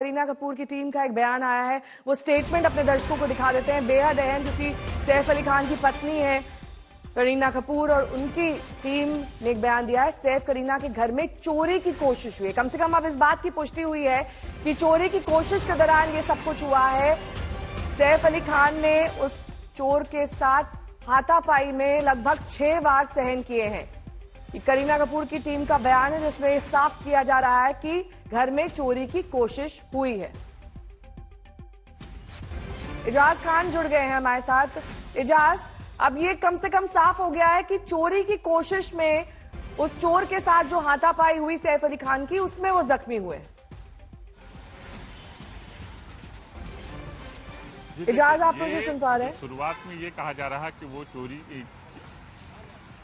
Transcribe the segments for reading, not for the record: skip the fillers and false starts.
करीना कपूर की टीम का एक बयान आया है, वो स्टेटमेंट अपने दर्शकों को दिखा देते हैं। बेहद अहम, क्योंकि सैफ अली खान की पत्नी है करीना कपूर और उनकी टीम ने एक बयान दिया है। सैफ करीना के घर में चोरी की कोशिश हुई है। कम से कम अब इस बात की पुष्टि हुई है कि चोरी की कोशिश के दौरान ये सब कुछ हुआ है। सैफ अली खान ने उस चोर के साथ हाथापाई में लगभग 6 वार सहन किए हैं। करीना कपूर की टीम का बयान है, जिसमें साफ किया जा रहा है कि घर में चोरी की कोशिश हुई है। इजाज खान जुड़ गए हैं हमारे साथ। इजाज, अब ये कम से कम साफ हो गया है कि चोरी की कोशिश में उस चोर के साथ जो हाथापाई हुई सैफ अली खान की, उसमें वो जख्मी हुए। इजाज, आप मुझे सुन पा रहे हैं? शुरुआत में ये कहा जा रहा है कि वो चोरी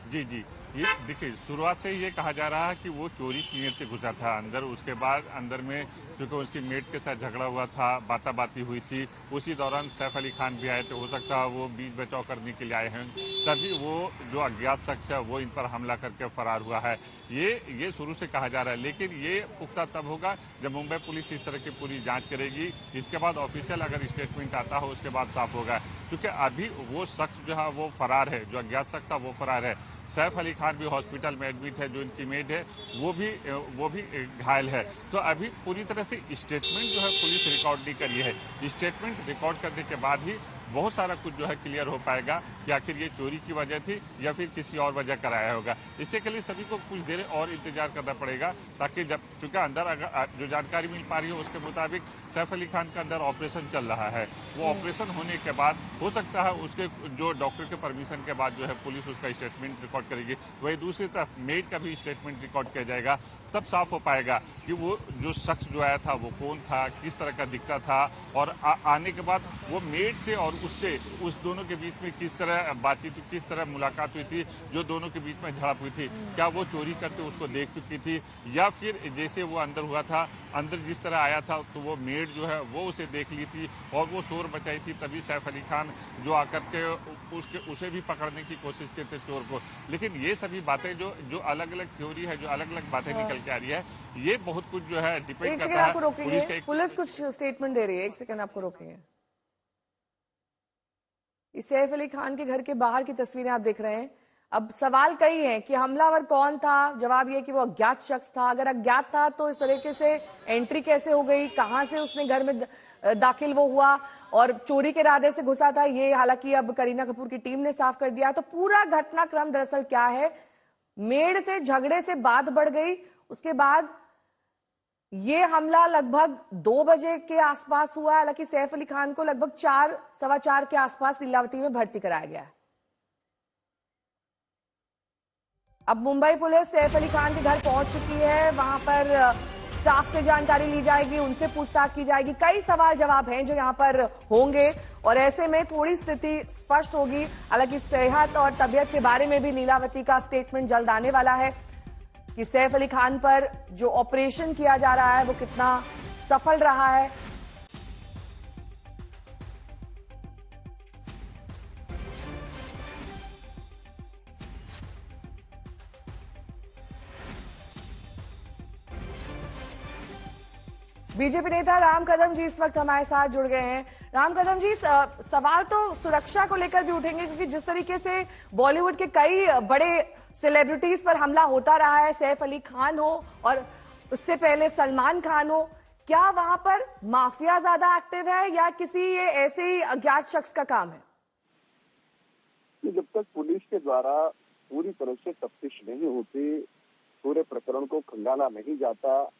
जी जी, ये देखिए, शुरुआत से ये कहा जा रहा है कि वो चोरी की नीयत से घुसा था अंदर। उसके बाद अंदर में क्योंकि उसकी मेट के साथ झगड़ा हुआ था, बाताबाती हुई थी, उसी दौरान सैफ अली खान भी आए थे। हो सकता है वो बीच बचाव करने के लिए आए हैं, तभी वो जो अज्ञात शख्स है वो इन पर हमला करके फरार हुआ है। ये शुरू से कहा जा रहा है, लेकिन ये पुख्ता तब होगा जब मुंबई पुलिस इस तरह की पूरी जांच करेगी। इसके बाद ऑफिशियल अगर स्टेटमेंट आता हो, उसके बाद साफ होगा। क्योंकि अभी वो शख्स जो है वो फरार है, जो अज्ञात शख्स था वो फरार है। सैफ अली खान भी हॉस्पिटल में एडमिट है, जो इनकी मेड है वो भी घायल है। तो अभी पूरी तरह से स्टेटमेंट जो है पुलिस रिकॉर्ड नहीं करी है। स्टेटमेंट रिकॉर्ड करने के बाद ही बहुत सारा कुछ जो है क्लियर हो पाएगा कि आखिर ये चोरी की वजह थी या फिर किसी और वजह कराया होगा। इससे के लिए सभी को कुछ देर और इंतजार करना पड़ेगा, ताकि जब चूंकि अंदर अगर जो जानकारी मिल पा रही है उसके मुताबिक सैफ अली खान का अंदर ऑपरेशन चल रहा है। वो ऑपरेशन होने के बाद हो सकता है उसके जो डॉक्टर के परमिशन के बाद जो है पुलिस उसका स्टेटमेंट रिकॉर्ड करेगी। वही दूसरी तरफ मेड का भी स्टेटमेंट रिकॉर्ड किया जाएगा, तब साफ हो पाएगा कि वो जो शख्स जो आया था वो कौन था, किस तरह का दिखता था, और आने के बाद वो मेड से और उससे उस दोनों के बीच में किस तरह बातचीत, किस तरह मुलाकात हुई थी, जो दोनों के बीच में झड़प हुई थी। क्या वो चोरी करते उसको देख चुकी थी, या फिर जैसे वो अंदर हुआ था, अंदर जिस तरह आया था तो वो मेड जो है वो उसे देख ली थी और वो शोर मचाई थी, तभी सैफ अली खान जो आकर के उसे भी पकड़ने की कोशिश की थी, चोर को। लेकिन ये सभी बातें जो अलग अलग थ्योरी है, जो अलग अलग बातें निकल के आ रही है, ये बहुत कुछ जो है डिपेंड करता है। पुलिस कुछ स्टेटमेंट दे रही है, एक सेकंड आपको रोकेंगे। इस सैफ अली खान के घर के बाहर की तस्वीरें आप देख रहे हैं। अब सवाल कई हैं कि हमलावर कौन था। जवाब ये कि वो अज्ञात शख्स था। अगर अज्ञात था तो इस तरीके से एंट्री कैसे हो गई, कहां से उसने घर में दाखिल वो हुआ और चोरी के इरादे से घुसा था, ये हालांकि अब करीना कपूर की टीम ने साफ कर दिया। तो पूरा घटनाक्रम दरअसल क्या है, मेड से झगड़े से बात बढ़ गई, उसके बाद ये हमला लगभग 2 बजे के आसपास हुआ। हालांकि सैफ अली खान को लगभग 4, सवा 4 के आसपास लीलावती में भर्ती कराया गया है। अब मुंबई पुलिस सैफ अली खान के घर पहुंच चुकी है। वहां पर स्टाफ से जानकारी ली जाएगी, उनसे पूछताछ की जाएगी। कई सवाल जवाब हैं जो यहां पर होंगे और ऐसे में थोड़ी स्थिति स्पष्ट होगी। हालांकि सेहत और तबीयत के बारे में भी लीलावती का स्टेटमेंट जल्द आने वाला है कि सैफ अली खान पर जो ऑपरेशन किया जा रहा है वो कितना सफल रहा है। बीजेपी नेता राम कदम जी इस वक्त हमारे साथ जुड़ गए हैं। राम कदम जी, सवाल तो सुरक्षा को लेकर भी उठेंगे, क्योंकि जिस तरीके से बॉलीवुड के कई बड़े सेलिब्रिटीज पर हमला होता रहा है, सैफ अली खान हो और उससे पहले सलमान खान हो, क्या वहां पर माफिया ज्यादा एक्टिव है या किसी ये ऐसे ही अज्ञात शख्स का काम है? जब तक पुलिस के द्वारा पूरी तरह से तफ्तीश नहीं होती, पूरे प्रकरण को खंगाला नहीं जाता,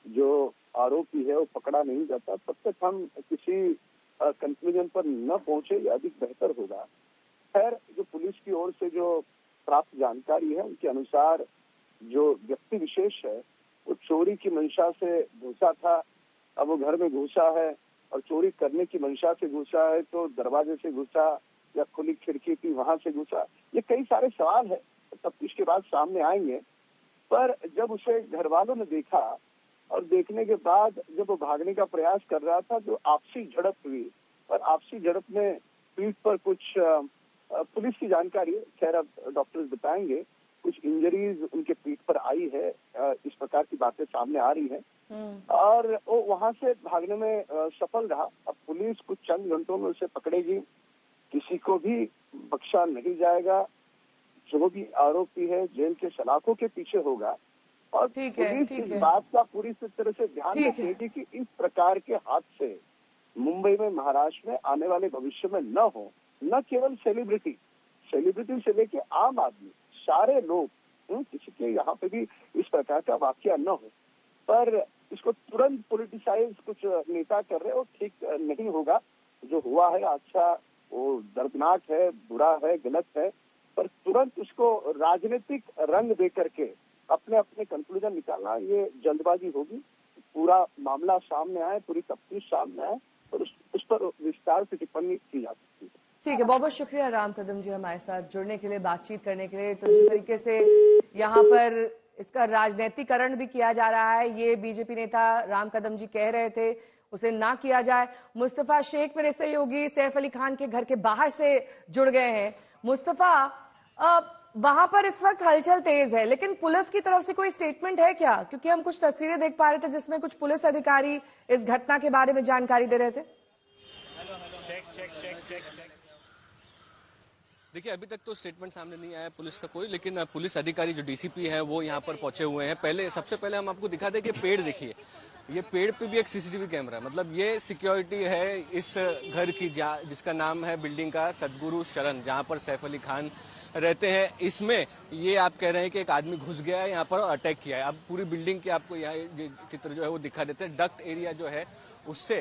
जो आरोपी है वो पकड़ा नहीं जाता, तब तक हम किसी कंक्लूजन पर न पहुंचे, ये अधिक बेहतर होगा। खैर, जो पुलिस की ओर से जो प्राप्त जानकारी है उनके अनुसार जो व्यक्ति विशेष है वो चोरी की मंशा से घुसा था। अब वो घर में घुसा है और चोरी करने की मंशा से घुसा है, तो दरवाजे से घुसा या खुली खिड़की थी वहां से घुसा, ये कई सारे सवाल है, तफ्तीश के बाद सामने आएंगे। पर जब उसे घर वालों ने देखा और देखने के बाद जब वो भागने का प्रयास कर रहा था, जो आपसी झड़प हुई, और आपसी झड़प में पीठ पर कुछ पुलिस की जानकारी है, खैर अब डॉक्टर्स बताएंगे, कुछ इंजरीज उनके पीठ पर आई है, इस प्रकार की बातें सामने आ रही हैं। और वो वहां से भागने में सफल रहा। अब पुलिस कुछ चंद घंटों में उसे पकड़ेगी, किसी को भी बख्शा नहीं जाएगा। जो भी आरोपी है जेल के सलाखों के पीछे होगा। और पुलिस इस बात का पूरी तरह से ध्यान रखेगी कि इस प्रकार के हादसे मुंबई में, महाराष्ट्र में आने वाले भविष्य में न हो। न केवल सेलिब्रिटी से लेके आम आदमी, सारे लोग, किसी के यहाँ पे भी इस प्रकार का वाकया न हो। पर इसको तुरंत पॉलिटिसाइज कुछ नेता कर रहे, वो ठीक नहीं होगा। जो हुआ है अच्छा, वो दर्दनाक है, बुरा है, गलत है, पर तुरंत उसको राजनीतिक रंग दे करके अपने अपने कंक्लूजन निकालना, ये जल्दबाजी होगी। पूरा मामला सामने आए, पूरी तफ्तीश सामने आए और उस पर विस्तार से टिप्पणी की जा सकती है। ठीक है, बहुत बहुत शुक्रिया राम कदम जी हमारे साथ जुड़ने के लिए, बातचीत करने के लिए। तो जिस तरीके से यहाँ पर इसका राजनीतिकरण भी किया जा रहा है, ये बीजेपी नेता राम कदम जी कह रहे थे, उसे ना किया जाए। मुस्तफा शेख मेरे सहयोगी सैफ अली खान के घर के बाहर से जुड़ गए हैं। मुस्तफा, वहां पर इस वक्त हलचल तेज है, लेकिन पुलिस की तरफ से कोई स्टेटमेंट है क्या? क्योंकि हम कुछ तस्वीरें देख पा रहे थे जिसमें कुछ पुलिस अधिकारी इस घटना के बारे में जानकारी दे रहे थे। देखिए, अभी तक तो स्टेटमेंट सामने नहीं आया पुलिस का कोई, लेकिन पुलिस अधिकारी जो डीसीपी है वो यहाँ पर पहुंचे हुए हैं। सबसे पहले हम आपको दिखा दें कि पेड़ देखिए, ये पेड़ पे भी एक सीसीटीवी कैमरा है। मतलब ये सिक्योरिटी है इस घर की जिसका नाम है बिल्डिंग का सदगुरु शरण, जहाँ पर सैफ अली खान रहते हैं। इसमें ये आप कह रहे हैं कि एक आदमी घुस गया है यहाँ पर और अटैक किया है। अब पूरी बिल्डिंग के आपको यहाँ चित्र जो है वो दिखा देते हैं। डक्ट एरिया जो है उससे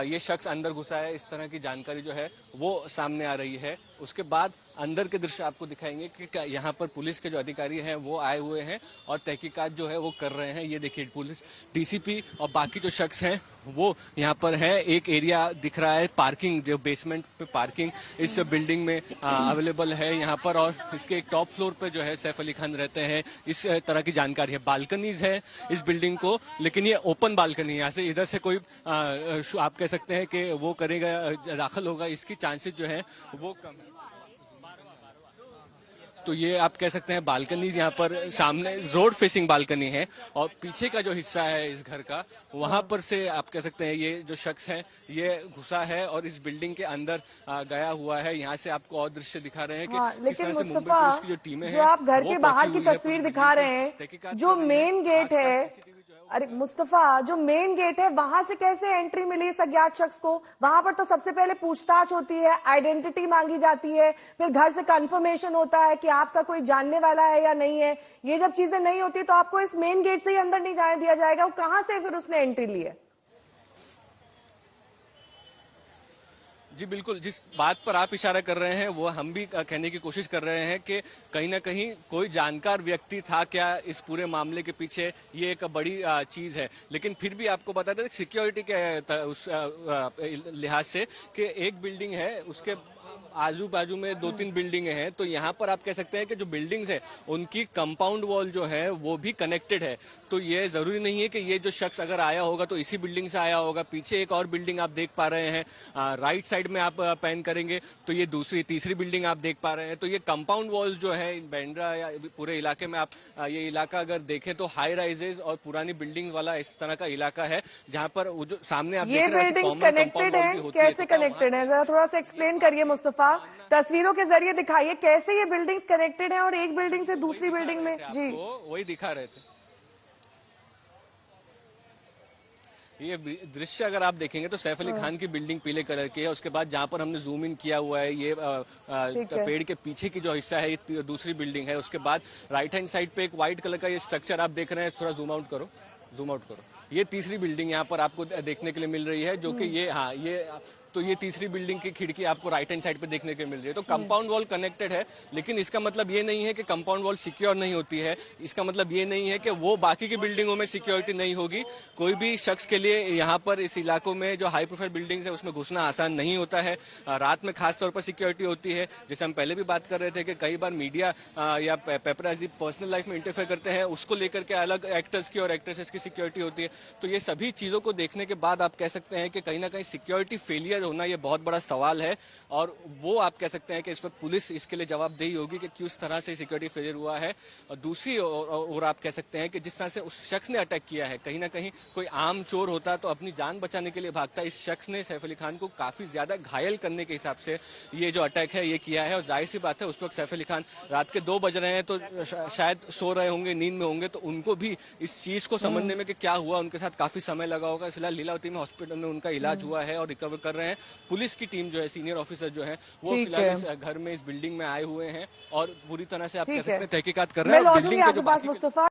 ये शख्स अंदर घुसा है, इस तरह की जानकारी जो है वो सामने आ रही है। उसके बाद अंदर के दृश्य आपको दिखाएंगे कि यहाँ पर पुलिस के जो अधिकारी हैं वो आए हुए हैं और तहकीकात जो है वो कर रहे हैं। ये देखिए, पुलिस डीसीपी और बाकी जो शख्स हैं वो यहाँ पर है। एक एरिया दिख रहा है पार्किंग, जो बेसमेंट पे पार्किंग इस बिल्डिंग में अवेलेबल है यहाँ पर, और इसके एक टॉप फ्लोर पे जो है सैफ अली खान रहते हैं। इस तरह की जानकारी है। बालकनीज है इस बिल्डिंग को, लेकिन ये ओपन बालकनी है। यहाँ से इधर से कोई आप कह सकते हैं कि वो करेगा, दाखिल होगा, इसकी चांसेस जो है वो कम है। तो ये आप कह सकते हैं बालकनीज यहाँ पर सामने रोड फेसिंग बालकनी है, और पीछे का जो हिस्सा है इस घर का, वहां पर से आप कह सकते हैं ये जो शख्स है ये घुसा है और इस बिल्डिंग के अंदर गया हुआ है। यहाँ से आपको और दृश्य दिखा रहे हैं कि लेकिन मुस्तफा, जो टीमें जो आप घर के बाहर की तस्वीर दिखा रहे हैं, जो मेन गेट है, अरे मुस्तफा, जो मेन गेट है वहां से कैसे एंट्री मिली इस अज्ञात शख्स को? वहां पर तो सबसे पहले पूछताछ होती है, आइडेंटिटी मांगी जाती है, फिर घर से कंफर्मेशन होता है कि आपका कोई जानने वाला है या नहीं है। ये जब चीजें नहीं होती तो आपको इस मेन गेट से ही अंदर नहीं जाने दिया जाएगा। वो कहां से फिर उसने एंट्री ली है? जी बिल्कुल, जिस बात पर आप इशारा कर रहे हैं वो हम भी कहने की कोशिश कर रहे हैं कि कहीं ना कहीं कोई जानकार व्यक्ति था क्या इस पूरे मामले के पीछे, ये एक बड़ी चीज है। लेकिन फिर भी आपको बता दें सिक्योरिटी के उस लिहाज से कि एक बिल्डिंग है, उसके आजू बाजू में 2-3 बिल्डिंगें हैं। तो यहाँ पर आप कह सकते हैं कि जो बिल्डिंग्स है उनकी कंपाउंड वॉल जो है वो भी कनेक्टेड है। तो ये जरूरी नहीं है कि ये जो शख्स अगर आया होगा तो इसी बिल्डिंग से आया होगा। पीछे एक और बिल्डिंग आप देख पा रहे हैं, राइट साइड में आप पैन करेंगे तो ये तीसरी बिल्डिंग आप देख पा रहे हैं। तो ये कंपाउंड वॉल्स जो है बांद्रा या पूरे इलाके में, आप ये इलाका अगर देखें तो हाई राइजेज और पुरानी बिल्डिंग वाला इस तरह का इलाका है, जहाँ पर वो जो सामने आप ये बिल्डिंग्स कनेक्टेड है, कैसे कनेक्टेड है? जरा थोड़ा सा एक्सप्लेन करिए मुस्तफा, तस्वीरों के जरिए दिखाइए कैसे ये बिल्डिंग्स कनेक्टेड हैं और एक बिल्डिंग से दूसरी बिल्डिंग में। जी वही दिखा रहे थे। ये दृश्य अगर आप देखेंगे तो सैफ अली खान की बिल्डिंग पीले कलर की है। उसके बाद जहां पर हमने जूम इन किया हुआ है, ये पेड़ के पीछे की जो हिस्सा है ये दूसरी बिल्डिंग है। उसके बाद राइट हैंड साइड पे एक व्हाइट कलर का ये स्ट्रक्चर आप देख रहे हैं, थोड़ा जूम आउट करो। ये तीसरी बिल्डिंग यहाँ पर आपको देखने के लिए मिल रही है, जो कि ये तीसरी बिल्डिंग की खिड़की आपको राइट हैंड साइड पे देखने के मिल रही है। तो कंपाउंड वॉल कनेक्टेड है, लेकिन इसका मतलब ये नहीं है कि कंपाउंड वॉल सिक्योर नहीं होती है। इसका मतलब ये नहीं है कि वो बाकी की बिल्डिंगों में सिक्योरिटी नहीं होगी। कोई भी शख्स के लिए यहाँ पर इस इलाकों में जो हाई प्रोफाइल बिल्डिंग्स है उसमें घुसना आसान नहीं होता है। रात में खास तौर पर सिक्योरिटी होती है। जैसे हम पहले भी बात कर रहे थे कि कई बार मीडिया या पेपराजी पर्सनल लाइफ में इंटरफेयर करते हैं, उसको लेकर के अलग एक्टर्स की और एक्ट्रेसेस की सिक्योरिटी होती है। तो ये सभी चीजों को देखने के बाद आप कह सकते हैं कि कहीं ना कहीं सिक्योरिटी फेलियर फेलियर होना ये बहुत बड़ा सवाल है और वो आप कह सकते हैं कि इस वक्त पुलिस इसके लिए जवाबदेही होगी कि किस तरह से सिक्योरिटी फेलियर हुआ है। और दूसरी ओर आप कह सकते हैं कि जिस तरह से उस शख्स ने अटैक किया है, कहीं ना कहीं कोई आम चोर होता तो अपनी जान बचाने के लिए भागता, इस शख्स ने सैफ अली खान को काफी ज्यादा घायल करने के हिसाब से ये जो अटैक है ये किया है। और जाहिर सी बात है उस वक्त सैफ अली खान रात के 2 बज रहे हैं तो शायद सो रहे होंगे, नींद में होंगे, तो उनको भी इस चीज को समझने में कि क्या हुआ उनके साथ काफी समय लगा होगा। फिलहाल लीलावती में हॉस्पिटल में उनका इलाज हुआ है और रिकवर कर रहे हैं। पुलिस की टीम जो है, सीनियर ऑफिसर जो है वो फिलहाल इस घर में, इस बिल्डिंग में आए हुए हैं और पूरी तरह से आप कह सकते हैं तहकीकात कर रहे हैं। मैं लौटूंगी आपके पास मुस्तफा।